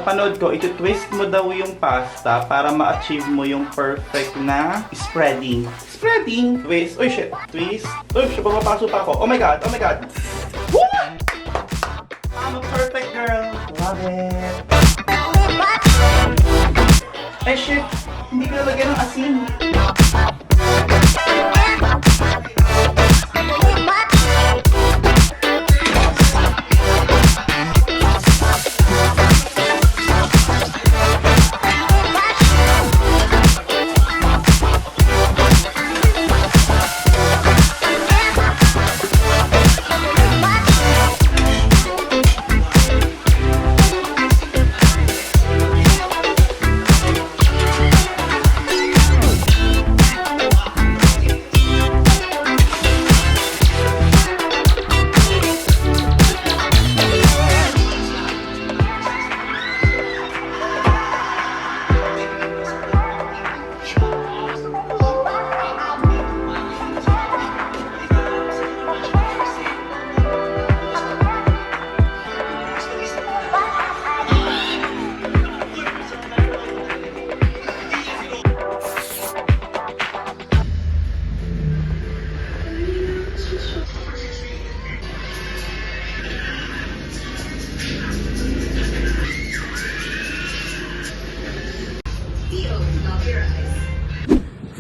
napanood ko, iti-twist mo daw yung pasta para ma-achieve mo yung perfect na spreading. Spreading! Twist. Uy, shit. Twist. Uy, shit. Pumapasok pa ako. Oh my god. Oh my god. Woo! I'm a perfect girl. Love it. Ay, shit. Hindi ko nalagyan ng asin.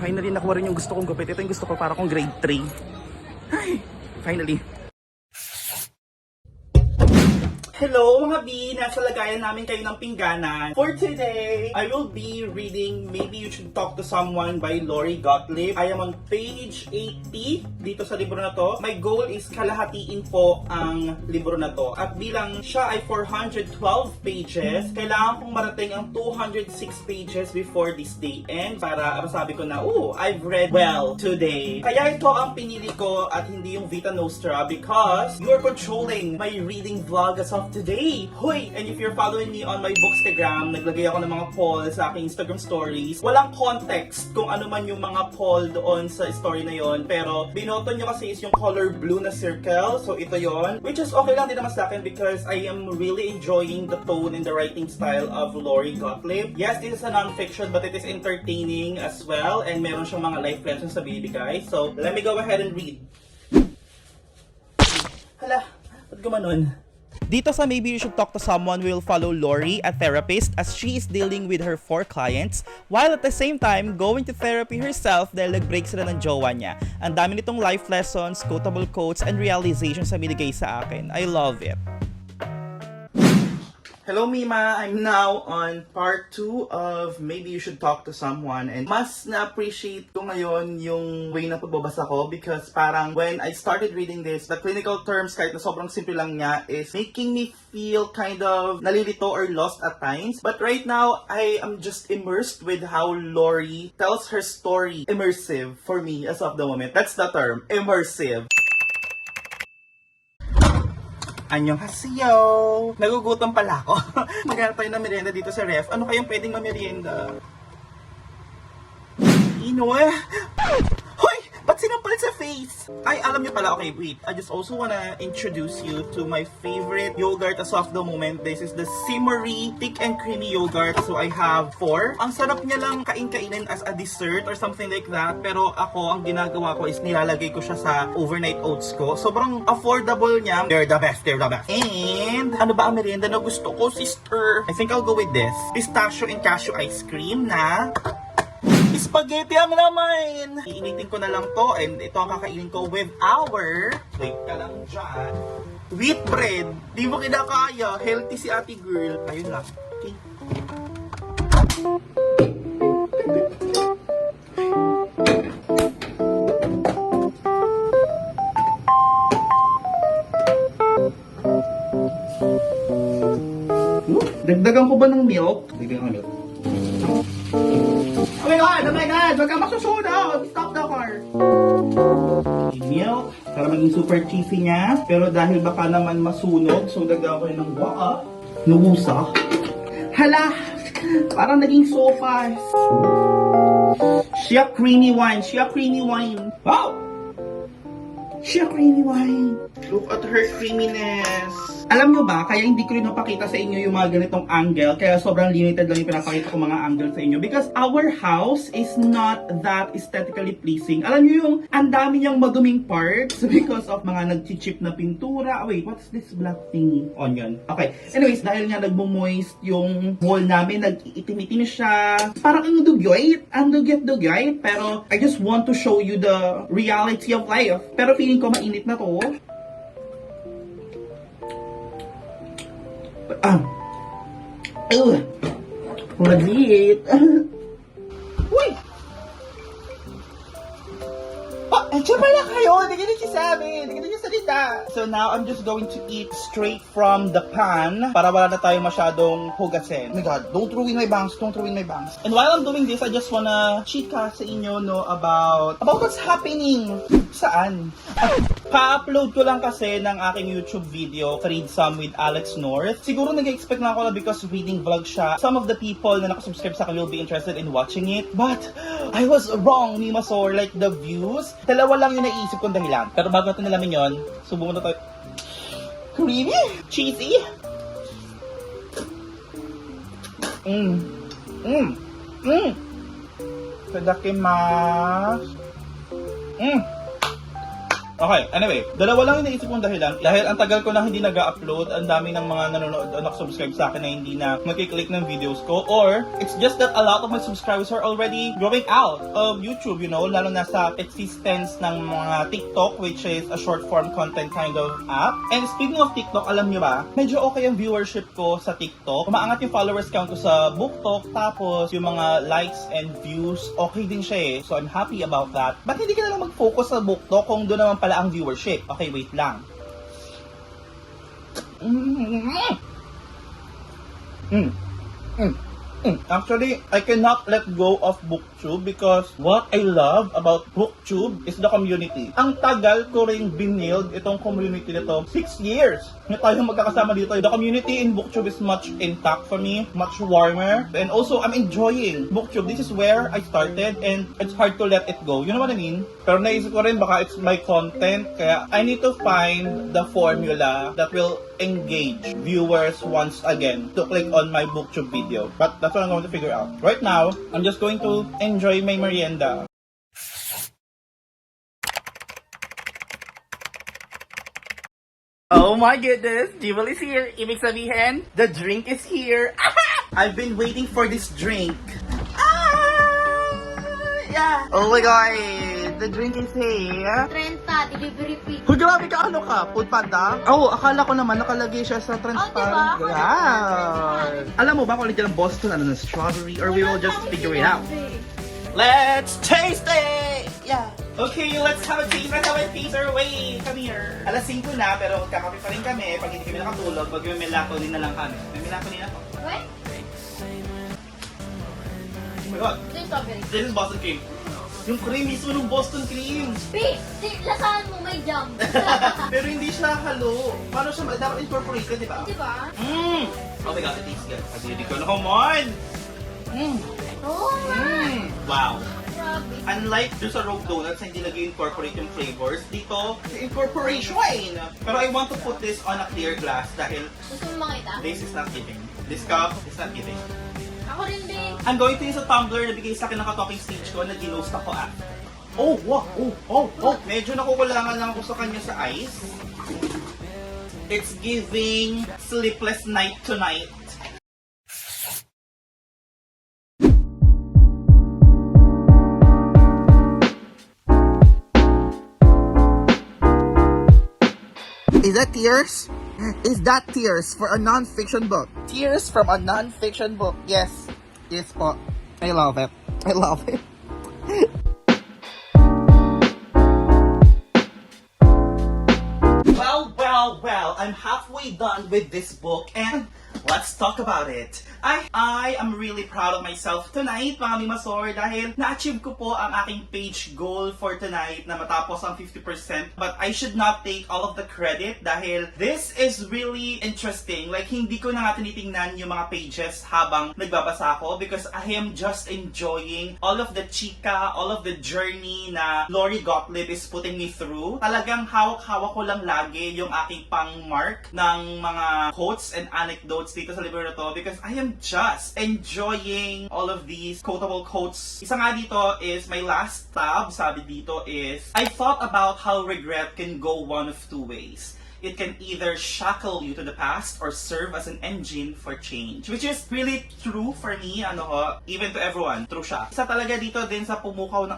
Finally, nakuha rin yung gusto kong gupit. Ito yung gusto ko para kong grade 3. Ay, finally. Hello mga B! Nasa lagayan namin kayo ng pingganan. For today, I will be reading Maybe You Should Talk to Someone by Lori Gottlieb. I am on page 80 dito sa libro na to. My goal is kalahatiin po ang libro na to. At bilang siya ay 412 pages, kailangan kong marating ang 206 pages before this day ends para masabi ko na, I've read well today. Kaya ito ang pinili ko at hindi yung Vita Nostra because you are controlling my reading vlog as of today. Hoy! And if you're following me on my Bookstagram, naglagay ako ng mga polls sa aking Instagram stories. Walang context kung ano man yung mga poll doon sa story na yon. Pero binoto nyo kasi is yung color blue na circle. So ito yon. Which is okay lang din naman sa akin because I am really enjoying the tone and the writing style of Lori Gottlieb. Yes, this is a non-fiction but it is entertaining as well. And meron siyang mga life lessons sa binibigay. So let me go ahead and read. Hala, ba't gumanon? Dito sa Maybe You Should Talk to Someone, we'll follow Lori, a therapist, as she is dealing with her 4 clients, while at the same time, going to therapy herself dahil nag-break sila ng jowa niya. Ang dami nitong life lessons, quotable quotes, and realizations na binigay sa akin. I love it. Hello Mima, I'm now on part 2 of Maybe You Should Talk to Someone, and mas na-appreciate ko ngayon yung way na pagbabasa ko because parang when I started reading this, the clinical terms kahit na sobrang simple lang niya is making me feel kind of nalilito or lost at times. But right now, I am just immersed with how Lori tells her story. Immersive for me as of the moment. That's the term, immersive. Annyeonghaseyo! Nagugutom pala ako. Maghanap tayo ng merienda dito sa ref. Ano kayang pwedeng mamerienda? Inoy! Hoy! Ba't sinampal sa face? Ay, alam niyo pala. Okay, wait. I just also wanna introduce you to my favorite yogurt as of the moment. This is the Simmery Thick and Creamy Yogurt. So, I have 4. Ang sarap niya lang kain-kainin as a dessert or something like that. Pero ako, ang ginagawa ko is nilalagay ko siya sa overnight oats ko. Sobrang affordable niya. They're the best. They're the best. And, ano ba ang merienda na gusto ko, sister? I think I'll go with this. Pistachio and cashew ice cream na spaghetti ang laman! Iinitin ko na lang to and ito ang kakainin ko with our wait ka lang dyan wheat bread. Di mo kinakaya. Healthy si ate girl. Ayun lang. Okay. Dagdagan ko ba ng milk? Dagdagan ko ng milk. Oh my God! Wag ka masusunod! Stop the car! Milk, para maging super cheesy niya. Pero dahil baka naman masunog, so dagdagan ko rin ng baka. Nubusa. Hala! Parang naging sofa. Shea creamy wine. Shea creamy wine. Wow! Shea creamy wine. Look at her creaminess. Alam nyo ba, kaya hindi ko rin napakita sa inyo yung mga ganitong angle, kaya sobrang limited lang yung pinapakita ko mga angle sa inyo because our house is not that aesthetically pleasing. Alam nyo yung ang dami niyang maduming parts because of mga nag-chip na pintura. Wait, what's this black thingy? Onion. Okay. Anyways, dahil nga nagmo-moist yung wall namin, nag-itim-itim siya. Parang ang dugyot, pero I just want to show you the reality of life. Pero feeling ko mainit na to. Legit. Uy! Andiyan pala kayo! Hindi nyo nagsasabi! Hindi nyo salita! So now, I'm just going to eat straight from the pan para wala na tayo masyadong hugasin. Oh my God, don't ruin my bangs, don't ruin my bangs. And while I'm doing this, I just wanna chika sa inyo, no, about what's happening. Saan? Pa-upload ko lang kasi ng aking YouTube video, Read Some with Alex North. Siguro nag-expect na ako na because reading vlog siya, some of the people na nakasubscribe sa akin will be interested in watching it. But, I was wrong, Mima Sor. Like, the views, dalawa lang yung naisip kong dahilan. Pero bago natin nalamin yun, subukan na tayo. Creamy? Cheesy? Tadakimasu. Okay, anyway, dalawa lang yung naisip kong dahilan. Dahil ang tagal ko na hindi nag-upload, ang dami ng mga nanonood o nakasubscribe sa akin na hindi na makiklik ng videos ko. Or, it's just that a lot of my subscribers are already growing out of YouTube, you know, lalo na sa existence ng mga TikTok, which is a short form content kind of app. And speaking of TikTok, alam nyo ba, medyo okay ang viewership ko sa TikTok. Umaangat yung followers count ko sa BookTok, tapos yung mga likes and views, okay din siya eh. So, I'm happy about that. Ba't hindi ka na lang mag-focus sa BookTok kung doon naman pala ang viewership? Okay, wait lang. Actually, I cannot let go of BookTube because what I love about BookTube is the community. Ang tagal ko ring binild itong community nito. 6 years na tayo magkakasama dito. The community in BookTube is much intact for me, much warmer. And also, I'm enjoying BookTube. This is where I started and it's hard to let it go. You know what I mean? Pero naisip ko rin baka it's my content. Kaya I need to find the formula that will engage viewers once again to click on my BookTube video. But that's what I'm going to figure out. Right now, I'm just going to enjoy my merienda. Oh my goodness, Jewel is here. Ibig sabihin, the drink is here. I've been waiting for this drink. Yeah. Oh my God, the drink is here. 30, delivery fee. Hoy, grabe ka, ano ka? Food Panda? Oo, akala ko naman nakalagay siya sa transparent. Oh, diba? Yeah. Alam mo ba kung ano ng Boston, ano ng strawberry, or we will just figure it out? Let's taste it! Yeah. Okay, let's have a taste. Let's have a taste our way. Come here. Alas 5 na, pero magkakape pa rin kami. Pag hindi kami nakatulog, pag may melatonin na lang kami. May melatonin na to. What? Oh my God. Ito yung strawberry. This is Boston cream. Yung cream mismo ng Boston cream. Lasahan mo may jam. Pero hindi siya halo. Paano siya? Dapat incorporated, di ba? Diba? Oh my God, it tastes good. Pag-ibig ko na, come on! Oo nga. Wow. Grabe. Unlike doon sa Rogue Donuts, hindi nag-incorporate yung flavors. Dito, incorporation! Pero I want to put this on a clear glass dahil Gusto mo makita? this is not giving. This cup is not giving. Ako rin din. I'm going to use a tumbler na bigay sa akin ng ka-talking stage ko na ginost ako after. Oh, wow! Oh! Medyo nakukulangan lang ako sa kanya sa ice. It's giving sleepless night tonight. Is that tears? Is that tears for a non-fiction book? Tears from a non-fiction book. Yes. Yes po. I love it. I love it. Well, I'm halfway done with this book and let's talk about it. I am really proud of myself tonight, mga Mimasor, dahil na-achieve ko po ang aking page goal for tonight na matapos ang 50%. But I should not take all of the credit dahil this is really interesting. Like, hindi ko na nga tinitingnan yung mga pages habang nagbabasa ako because I am just enjoying all of the chika, all of the journey na Lori Gottlieb is putting me through. Talagang hawak-hawak ko lang lagi yung aking pang-mark ng mga quotes and anecdotes dito sa libro na to because I am just enjoying all of these quotable quotes. Isa nga dito is my last tab, sabi dito is, I thought about how regret can go one of two ways. It can either shackle you to the past or serve as an engine for change. Which is really true for me, even to everyone. True siya. Isa talaga dito din sa pumukaw.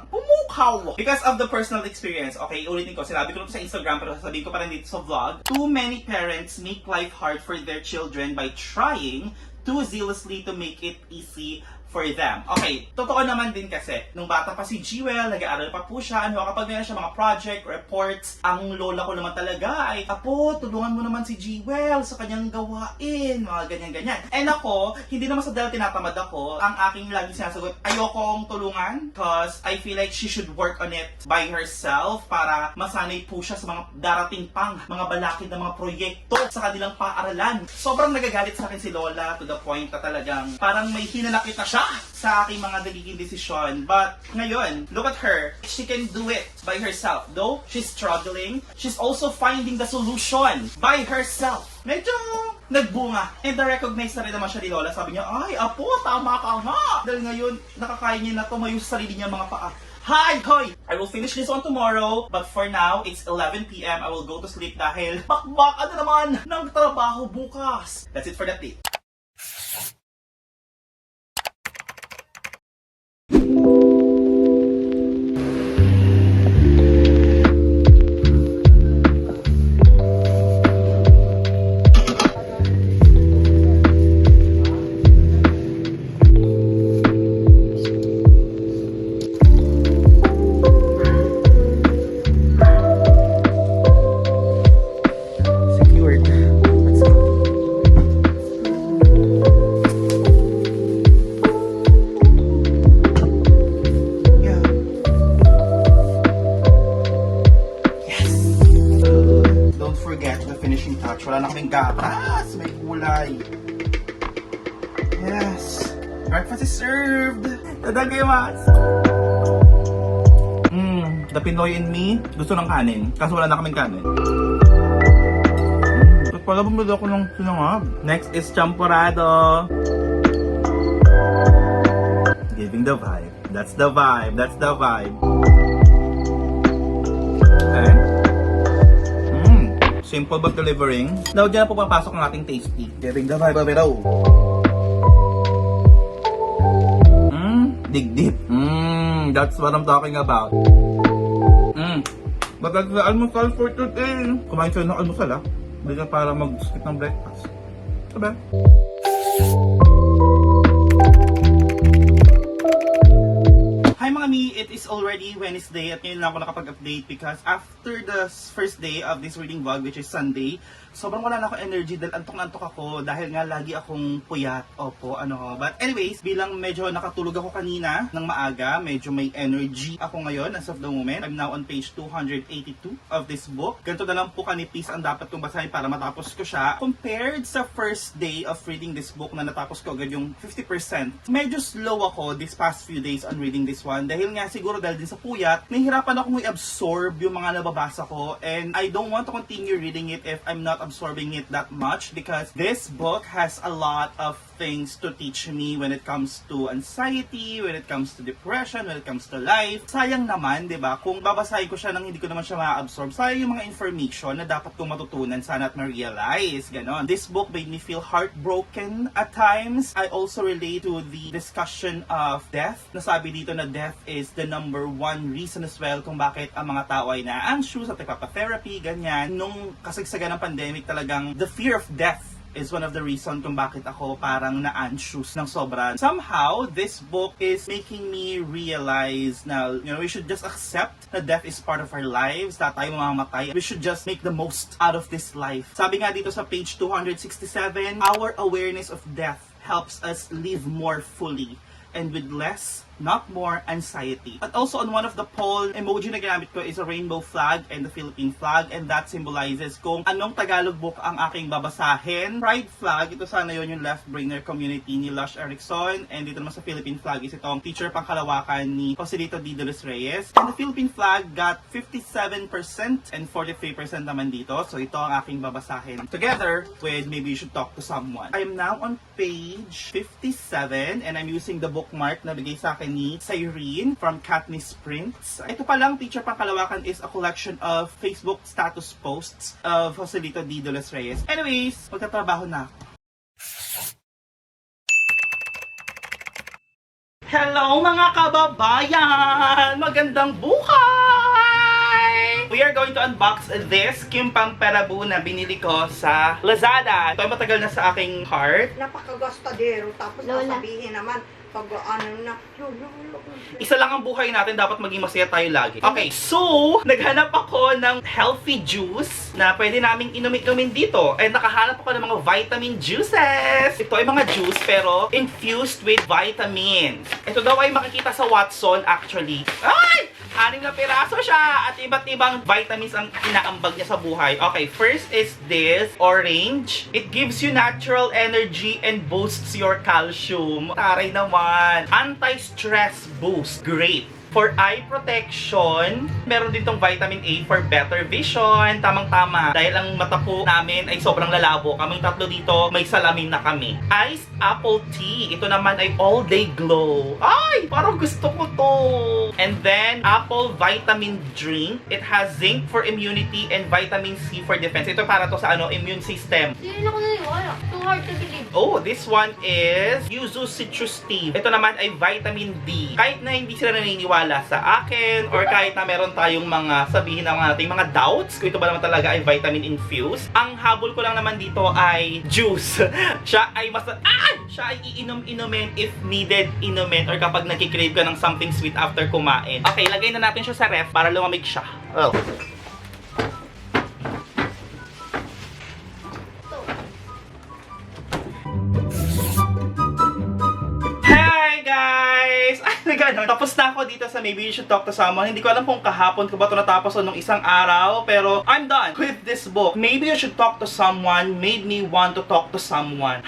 Because of the personal experience. Okay, ulitin ko. Sinabi ko lang sa Instagram pero sasabihin ko pa rin dito sa vlog. Too many parents make life hard for their children by trying too zealously to make it easy for them. Okay, totoo naman din kasi, nung bata pa si Jewel, nag-aaral pa po siya, kapag meron siya mga project, reports, ang lola ko naman talaga ay, Apo, tulungan mo naman si Jewel sa kanyang gawain, mga ganyan-ganyan. And ako, hindi naman sa dahil tinatamad ako, ang aking laging sinasagot, ayokong tulungan, cause I feel like she should work on it by herself para masanay po siya sa mga darating pang, mga balakid na mga proyekto sa kanilang paaralan. Sobrang nagagalit sa akin si Lola to the point na talagang parang may hinanakit na siya sa aking mga nagiging desisyon. But ngayon, look at her. She can do it by herself. Though she's struggling, she's also finding the solution by herself. Medyo nagbunga. And na-recognize na rin naman siya ni Lola. Sabi niya, ay, Apo, tama ka nga. Dahil ngayon, nakakaya niya na tumayo sa sarili niya mga paa. Hi! Hoy! I will finish this one tomorrow, but for now, it's 11 p.m. I will go to sleep dahil bakbak na naman ng trabaho bukas. That's it for that day. Wala na kaming gatas, may gulay. Yes. Breakfast is served. Tadakimasu. The Pinoy in me, gusto ng kanin. Kaso wala na kaming kanin. Tapos pala bumili ako ng sinangab. Next is champurrado. Giving the vibe. That's the vibe. That's the vibe. Okay. Simple but delivering. Now, dyan na po papasok ang ating tasty. Giving the vibe of it all. Dig deep. That's what I'm talking about. But that's the almusal for today. Kumain kayo ng almusal, ha? Hindi na para mag-skip ng breakfast. Sabi? Hi mga mi, it is already Wednesday at ngayon lang ako nakapag-update because after the first day of this reading vlog, which is Sunday, sobrang wala na ako energy dahil antok-antok ako dahil nga lagi akong puyat. Opo, But anyways, bilang medyo nakatulog ako kanina ng maaga, medyo may energy ako ngayon as of the moment. I'm now on page 282 of this book. Ganito na lang po kanipis ang dapat kong basahin para matapos ko siya. Compared sa first day of reading this book na natapos ko agad yung 50%, medyo slow ako this past few days on reading this one. Dahil nga siguro dahil din sa puyat, nahihirapan akong i-absorb yung mga nababasa ko and I don't want to continue reading it if I'm not absorbing it that much because this book has a lot of things to teach me when it comes to anxiety, when it comes to depression, when it comes to life. Sayang naman, di ba? Kung babasahin ko siya nang hindi ko naman siya ma-absorb, sayang yung mga information na dapat kong matutunan sana at ma-realize. Ganon. This book made me feel heartbroken at times. I also relate to the discussion of death. Nasabi dito na death is the number one reason as well kung bakit ang mga tao ay na-anxious at nagpapa-therapy, ganyan. Nung kasagsagan ng pandemic talagang the fear of death is one of the reason kung bakit ako parang na-anxious ng sobra. Somehow, this book is making me realize na, we should just accept that death is part of our lives, na tayo mamamatay. We should just make the most out of this life. Sabi nga dito sa page 267, our awareness of death helps us live more fully and with less, not more, anxiety. At also on one of the poll, emoji na ginamit ko is a rainbow flag and the Philippine flag, and that symbolizes kung anong Tagalog book ang aking babasahin. Pride flag, ito sana yon yung left-brainer community ni Lush Erickson, and dito naman sa Philippine flag is itong teacher pangkalawakan ni Joselito D. De Los Reyes. And the Philippine flag got 57% and 43% naman dito, so ito ang aking babasahin. Together with Maybe You Should Talk to Someone. I am now on page 57 and I'm using the bookmark na bigay sa akin ni Cyrene from Katniss Prints. Ito palang Teacher Pangkalawakan is a collection of Facebook status posts of Joselito D. De Los Reyes. Anyways, magtatrabaho na ako. Hello mga kababayan! Magandang buhay! We are going to unbox this Kimpang Perabu na binili ko sa Lazada. Ito ay matagal na sa aking heart. Napakagastadero. Tapos Lola. sasabihin naman, pag ano na, lolo. Isa lang ang buhay natin, dapat maging masaya tayo lagi. Okay, so, naghanap ako ng healthy juice na pwede naming inumin dito. And nakahanap ako ng mga vitamin juices. Ito ay mga juice pero infused with vitamins. Ito daw ay makikita sa Watson actually. Ay! 6 na piraso siya at iba't ibang vitamins ang inaambag niya sa buhay. Okay, first is this orange. It gives you natural energy and boosts your calcium. Taray naman. Anti-stress boost. Great. For eye protection, meron din tong vitamin A for better vision. Tamang-tama. Dahil ang mata po namin ay sobrang lalabo. Kaming tatlo dito, may salamin na kami. Iced apple tea. Ito naman ay all day glow. Ay! Parang gusto ko to. And then, apple vitamin drink. It has zinc for immunity and vitamin C for defense. Ito para to sa immune system. Hindi rin ako naniwala. Too hard to believe. Oh, this one is Yuzu Citrus Tea. Ito naman ay vitamin D. Kahit na hindi sila naniniwala sa akin or kahit na meron tayong mga sabihin na natin mga doubts kung ito ba naman talaga ay vitamin infused, ang habol ko lang naman dito ay juice. Siya ay siya ay iinom-inumin if needed inumin or kapag nagkikrave ka ng something sweet after kumain. Okay, lagay na natin siya sa ref para lumamig siya. Oh. Hi guys! Tapos na ako dito sa Maybe You Should Talk to Someone. Hindi ko alam kung kahapon ko ba ito natapos o nung isang araw, pero I'm done with this book. Maybe You Should Talk to Someone made me want to talk to someone.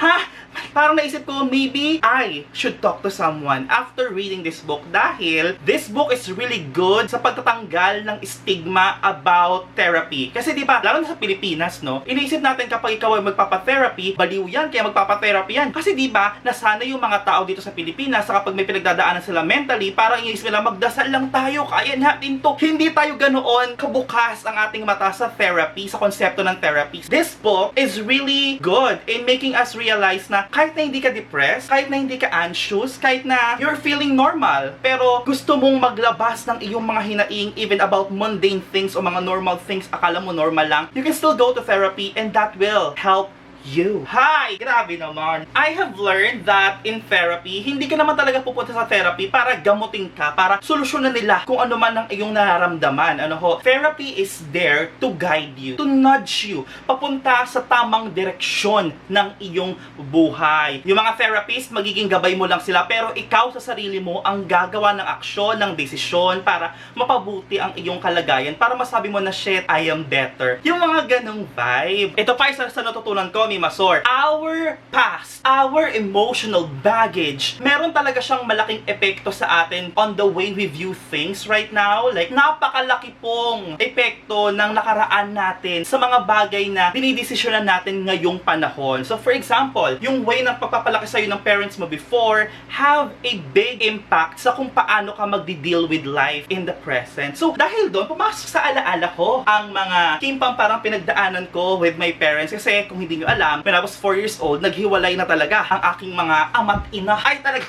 Parang naisip ko, maybe I should talk to someone after reading this book dahil this book is really good sa pagtatanggal ng stigma about therapy. Kasi di ba, lalo na sa Pilipinas, no, iniisip natin kapag ikaw ay magpapa-therapy, baliw yan, kaya magpapa-therapy yan. Kasi di ba, nasana yung mga tao dito sa Pilipinas sa kapag may pinagdadaanan sila mentally, parang iniisip nila, magdasal lang tayo, kaya natin to. Hindi tayo ganoon kabukas ang ating mata sa therapy, sa konsepto ng therapy. This book is really good in making us realize na kahit na hindi ka depressed, kahit na hindi ka anxious, kahit na you're feeling normal, pero gusto mong maglabas ng iyong mga hinaing even about mundane things o mga normal things, akala mo normal lang, you can still go to therapy and that will help you. Hi! Grabe naman. I have learned that in therapy, hindi ka naman talaga pupunta sa therapy para gamutin ka, para solusyonan nila kung ano man ang iyong nararamdaman. Therapy is there to guide you, to nudge you, papunta sa tamang direksyon ng iyong buhay. Yung mga therapist, magiging gabay mo lang sila, pero ikaw sa sarili mo ang gagawa ng aksyon, ng desisyon para mapabuti ang iyong kalagayan, para masabi mo na, shit, I am better. Yung mga ganong vibe. Ito pa isa sa natutunan ko ni Masor. Our past, our emotional baggage, meron talaga siyang malaking epekto sa atin on the way we view things right now. Like, napakalaki pong epekto ng nakaraan natin sa mga bagay na dinidesisyonan natin ngayong panahon. So, for example, yung way ng pagpapalaki sa'yo ng parents mo before have a big impact sa kung paano ka magdi-deal with life in the present. So, dahil doon, pumasok sa alaala ko ang mga kimpang parang pinagdaanan ko with my parents. Kasi, kung hindi nyo alam, alam, when I was 4 years old, naghiwalay na talaga ang aking mga ama't ina. Ay talaga,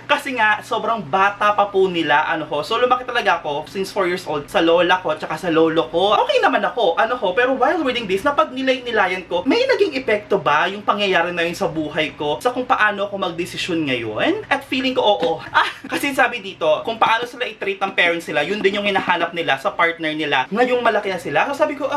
kasi nga, sobrang bata pa po nila, So lumaki talaga ako, since 4 years old, sa lola ko, tsaka sa lolo ko. Okay naman ako, pero while reading this, napag-nilay-nilayan ko, may naging epekto ba yung pangyayari na yun sa buhay ko, sa kung paano ako magdesisyon ngayon? At feeling ko, oo. Kasi sabi dito, kung paano sila i-treat ng parents nila, yun din yung hinahanap nila sa partner nila. Ngayong malaki na sila, so sabi ko,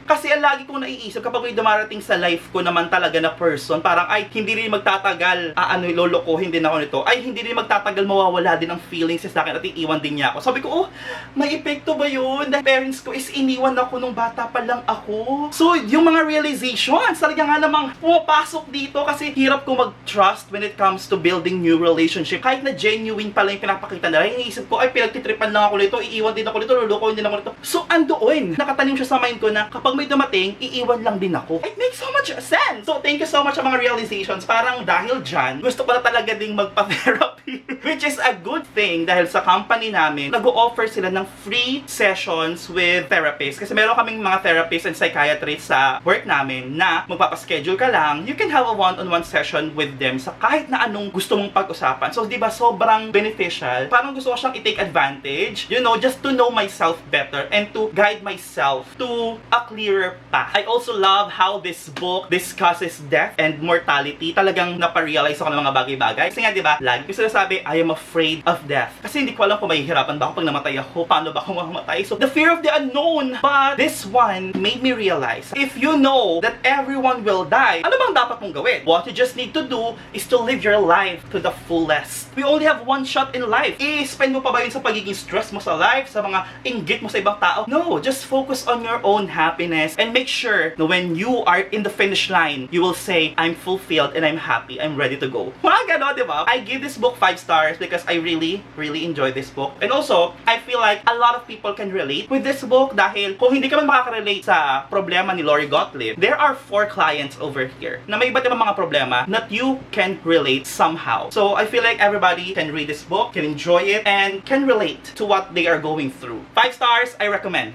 kasi ang lagi kong naiisip kapag may dumarating sa life ko naman talaga na person, parang ay hindi rin magtatagal, lolo ko, hindi na ako nito, ay hindi rin magtatagal, mawawala din ang feelings sa akin at iiwan din niya ako. Sabi ko, may epekto ba yun? Dahil parents ko is iniwan ako nung bata pa lang ako. So, yung mga realizations, talaga nga namang pumapasok dito kasi hirap ko mag-trust when it comes to building new relationship. Kahit na genuine pala yung pinapakita nila, iniisip ko, ay pinagtitripan lang ako nito, iiwan din ako nito, lolo ko, hindi na ako nito. So, andoon, nakatanim siya sa mind ko na kapag may dumating, iiwan lang din ako. It makes so much sense. So, thank you so much sa mga realizations. Parang dahil dyan, gusto ko na talaga ding magpa-therapy. Which is a good thing dahil sa company namin, nag-o-offer sila ng free sessions with therapists. Kasi meron kaming mga therapists and psychiatrists sa work namin na magpapaschedule ka lang, you can have a one-on-one session with them sa kahit na anong gusto mong pag-usapan. So, di ba, sobrang beneficial. Parang gusto ko siyang i-take advantage, just to know myself better and to guide myself to a clearer path. I also love how this book discusses death and mortality. Talagang naparealize ako ng mga bagay-bagay. Kasi nga, di ba, lagi ko sinasabi, I am afraid of death. Kasi hindi ko alam kung mahihirapan ba ako pag namatay ako, paano ba ako mamamatay. So, the fear of the unknown. But this one made me realize, if you know that everyone will die, ano bang dapat mong gawin? What you just need to do is to live your life to the fullest. We only have one shot in life. I-spend mo pa ba yun sa pagiging stress mo sa life, sa mga inggit mo sa ibang tao? No, just focus on your own happiness and make sure na when you are in the finish line, you will say, I'm fulfilled and I'm happy, I'm ready to go. Mga gano'n, di ba? I give this book 5 stars because I really, really enjoy this book. And also, I feel like a lot of people can relate with this book dahil kung hindi ka man makaka-relate sa problema ni Lori Gottlieb, there are 4 clients over here na may iba't ibang mga problema that you can relate somehow. So, I feel like everybody can read this book, can enjoy it, and can relate to what they are going through. 5 stars, I recommend.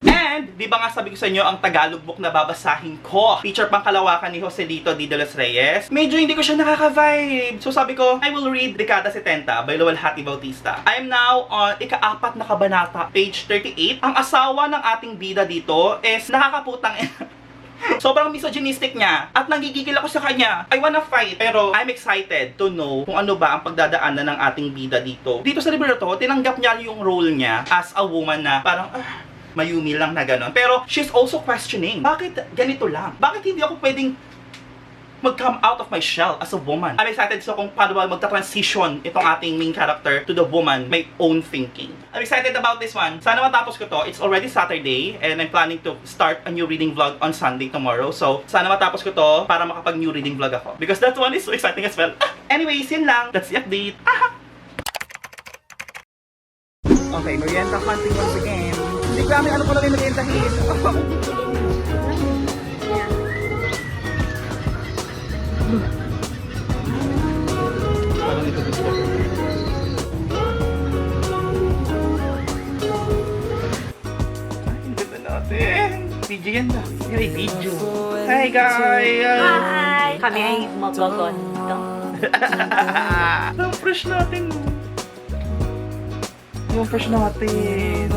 And, di ba nga sabi ko sa inyo, ang Tagalog book na babasahin ko, feature pang kalawakan ni Joselito D. de los Reyes, medyo hindi ko siya nakaka-vibe. So sabi ko, I will read Dekada 70 by Luwalhati Bautista. I am now on ika-4 na kabanata, page 38. Ang asawa ng ating bida dito is nakakaputang sobrang misogynistic niya at nanggigigil ako sa kanya. I wanna fight. Pero I'm excited to know kung ano ba ang pagdadaanan ng ating bida dito. Dito sa libro to, tinanggap niya yung role niya as a woman na parang mayumi lang na gano'n. Pero she's also questioning, bakit ganito lang? Bakit hindi ako pwedeng mag-come out of my shell as a woman? I'm excited so kung paano ba magta-transition itong ating main character to the woman, my own thinking. I'm excited about this one. Sana matapos ko to. It's already Saturday and I'm planning to start a new reading vlog on Sunday tomorrow. So, sana matapos ko to para makapag-new reading vlog ako. Because that one is so exciting as well. Anyways, yun lang. That's the update. Okay, merienda hunting once again. Hindi kami ano pala rin meriendahin. Video yan na. Yung video. Hi guys! Hi! Kami ay magbagonto. Ang fresh natin. Yung fresh natin.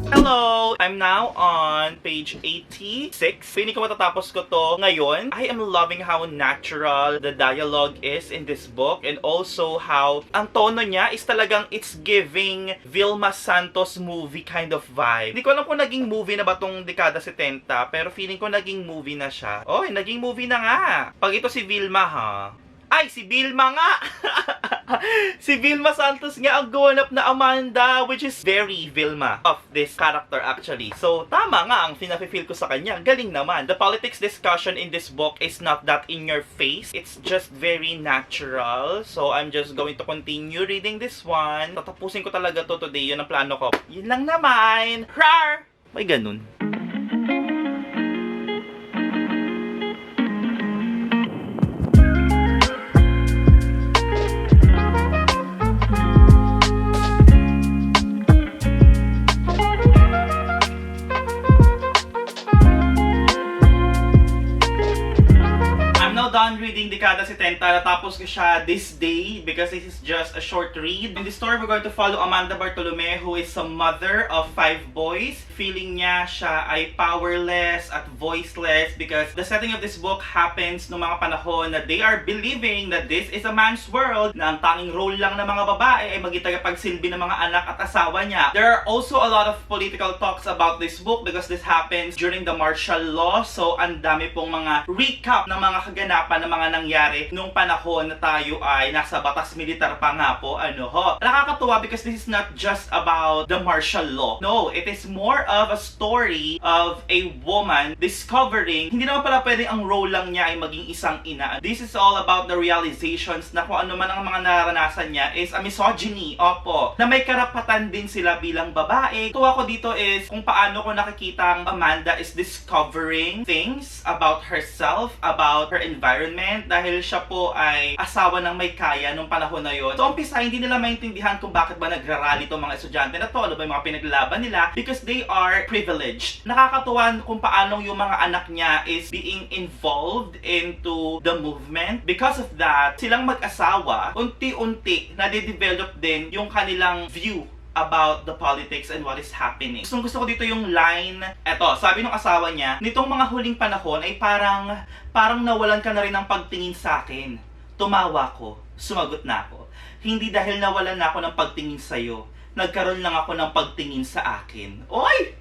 Hello! I'm now on page 86. Feeling ko matatapos ko to ngayon. I am loving how natural the dialogue is in this book and also how ang tono niya is talagang it's giving Vilma Santos movie kind of vibe. Hindi ko alam kung naging movie na ba tong Dekada 70 pero feeling ko naging movie na siya. Oy, naging movie na nga. Pag ito si Vilma ha. Ay, si Vilma nga! Si Vilma Santos nga ang gumanap na Amanda, which is very Vilma of this character actually. So, tama nga ang feel ko sa kanya. Galing naman. The politics discussion in this book is not that in your face. It's just very natural. So, I'm just going to continue reading this one. Tatapusin ko talaga to today. Yun ang plano ko. Yun lang naman. Rar! May ganun. now done reading Dekada 70. Natapos ko siya this day because this is just a short read. In this story, we're going to follow Amanda Bartolome, who is a mother of 5 boys. Feeling niya siya ay powerless at voiceless because the setting of this book happens noong mga panahon na they are believing that this is a man's world, na ang tanging role lang ng mga babae ay maging tagapagsilbi ng mga anak at asawa niya. There are also a lot of political talks about this book because this happens during the martial law. So, ang dami pong mga recap ng mga kaganapan ng mga nangyari nung panahon na tayo ay nasa batas militar pa nga po. Nakakatuwa because this is not just about the martial law. No, it is more of a story of a woman discovering hindi naman pala pwedeng ang role lang niya ay maging isang ina. This is all about the realizations na kung ano man ang mga naranasan niya is a misogyny. Opo, na may karapatan din sila bilang babae. Tuwa ko dito is kung paano ko nakikita ang Amanda is discovering things about herself, about her environment, dahil siya po ay asawa ng may kaya nung panahon na yon. So, umpisa, hindi nila maintindihan kung bakit ba nagrarally itong mga estudyante na to, ano ba yung mga pinaglalaban nila, because they are privileged. Nakakatuwa kung paano yung mga anak niya is being involved into the movement. Because of that, silang mag-asawa, unti-unti, nade-develop din yung kanilang view about the politics and what is happening. Gusto ko dito yung line, eto, sabi ng asawa niya, nitong mga huling panahon ay parang nawalan ka na rin ng pagtingin sa akin. Tumawa ko, sumagot na ako. Hindi dahil nawalan na ako ng pagtingin sa'yo, nagkaroon lang ako ng pagtingin sa akin. Oy!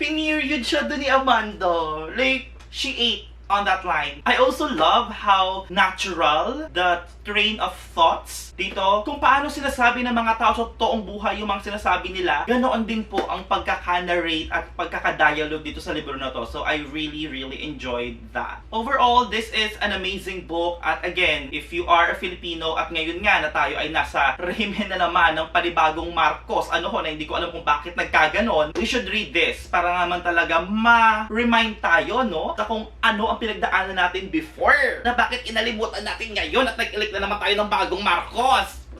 Pineriod siya dun ni Amanda. Like, she ate on that line. I also love how natural the train of thoughts dito, kung paano sinasabi ng mga tao sa totoong buhay yung mga sinasabi nila, ganoon din po ang pagkaka-narrate at pagkaka-dialogue dito sa libro na to. So I really enjoyed that. Overall, this is an amazing book, at again, if you are a Filipino at ngayon nga na tayo ay nasa rehimen na naman ng panibagong Marcos, na hindi ko alam kung bakit nagkaganon, we should read this para naman talaga ma-remind tayo, no, na kung ano ang pinagdaanan natin before, na bakit inalimutan natin ngayon at nag-elect na naman tayo ng bagong Marcos.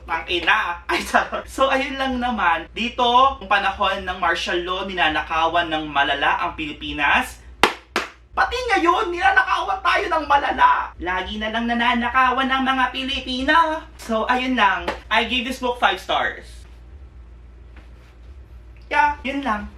Pang ina. Ay, sarap. So, ayun lang naman. Dito, ang panahon ng martial law, ninanakawan ng malala ang Pilipinas. Pati ngayon, ninanakawan tayo ng malala. Lagi na lang nananakawan ng mga Pilipina. So, ayun lang. I gave this book 5 stars. Yeah, yun lang.